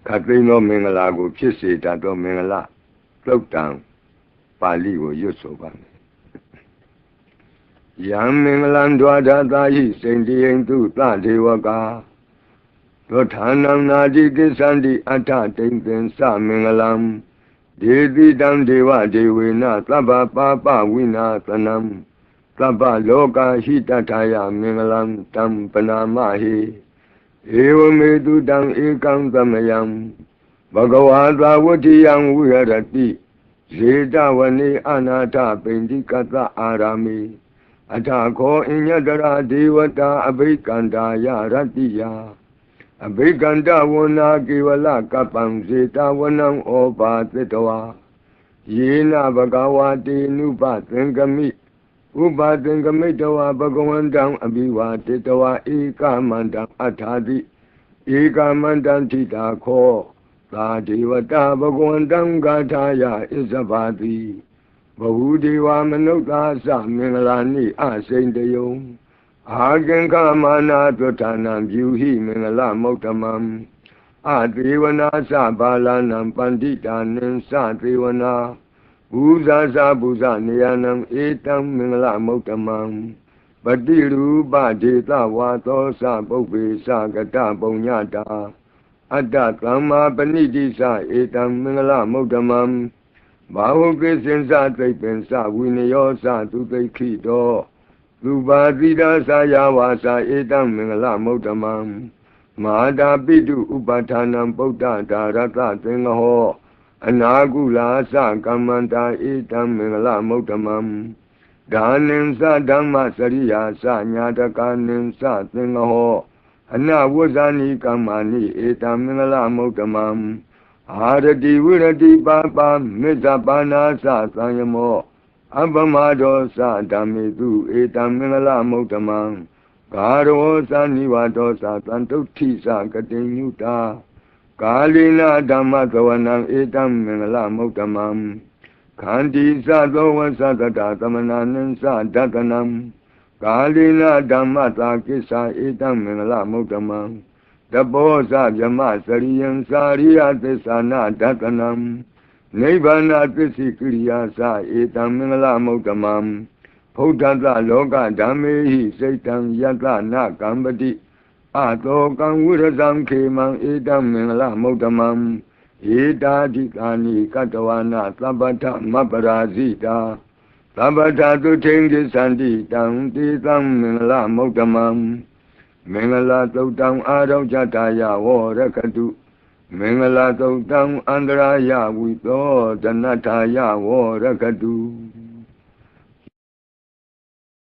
ခတ်သိမ်းသောမင်္ဂလာကိုဖြစ်စေတတ်သောမင်္ဂလာသုတ်တံပါဠိကိုရွတ်ဆိုပါမယ်ယံမင်္ဂလံဒွါဒသာဟိစိန္တိယံသူသဒေဝကာသောဌာနံနာတိကိစ္ဆန္တိအထတိံသင်္သမင်္ဂလံဒေတိတံဒေဝဒေဝေနသဗ္ဗပါပဝိနာသနံသဗ္ဗလောကဟိတထာယမင်္ဂလံတံပနာမဟိဧဝမေတုတံဧကံသမယံဘဂဝါသာဝတ္ထိယံဝိဟရတိဇေတဝနေအနာထပိန္တိကတအာရာမိအထခောအညတရာဒေဝတာအဘိကန္တာယရတ္တိယအဘိကန္တဝနာကေဝလကပံဇေတဝနံဩပါသတ္တဝါယေနဘဂဝါတေနုပသင်္ကမိဥပသင်္ကမိတဝါဘဂဝန္တံအဘိဝါတေတဝါဧကမန္တံအထာတိဧကမန္တံထိတာခောသာဒေဝတာဘဂဝန္တံဂါထာယဣဇဘာတိဘဟုဒေဝမနုဿာသမင်္ဂလာနိအစိန်တယုံအာကင်္ခမာနာသုဌာနံပြုဟိမင်္ဂလမုဒ္ဓမံအသေဝနာသဘာလနံပန္တိတာနံသသေဝနာဘူဇာသဘူဇနေယနံဧတံမင်္ဂလမုဒ္ဓမံပတိရူပဒေသဝါသောသပုပ္ပေသကတပုံညတာအတ္တသမ္မာပဏိတိသဧတံမင်္ဂလမုဒ္ဓမံဘာဝကိစင်္စသိပ္ပင်္စဝိနယောသသူသိခိတောသူပါတိဒါသယဝါသဧတံမင်္ဂလမုဒ္ဓမံမဟာတာပိတုဥပဌာနံပုဒ္ဒဒါရတသင်္ဃဟောအနာကုလာသကမ္မန္တာဧတံမင်္ဂလမုဒ္ဓမံဒါနင်္စဓမ္မစရိယာသညာတကာနင်္စသင်္ဃဟောအနဝဇ္ဇာနိကမ္မာနိဧတံမင်္ဂလမုဒ္ဓမံအာရတိဝိရတိပါပါမေဇ္ဇပါဏာသသံယမောအပမဒောသဓမ္မေတုဧတံမင်္ဂလမုဒ္ဓမံဂါရောသနိဝါဒောသသံတုဋ္ဌိသကတိညုတာကာလိနာဓမ္မသဝနံဧတံမင်္ဂလမုဒ္ဓမံခန္တီသသောဝသတတသမနာနံသဒတနံကာလိနာဓမ္မသာကိစ္ဆာဧတံမင်္ဂလမုဒ္ဓမံတဘောဇဗြမစရိယံစာရိယသစ္စာနာဒတနံနိဗ္ဗာနသစ္စိကိရိယာသဧတံမင်္ဂလမုဒ္ဓမံဘုဒ္ဓတလောကဓမ္မေဟိစိတ်တံယတနာကမ္ပတိအတောကံဝိရဇံခေမံဧတံမင်္ဂလမုဒ္ဓမံဧတာဓိကာနိကတဝနာသဗ္ဗထမပရာဇိတာသဗ္ဗထသုထိန်ကိသန္တိတံတေသံမင်္ဂလမုဒ္ဓမံမင်္ဂလာသုတ်တံအာရောဇတာယဝရကတုမင်္ဂလာသုတ်တံအန္တရာယဝိသောဒနထာယဝရကတု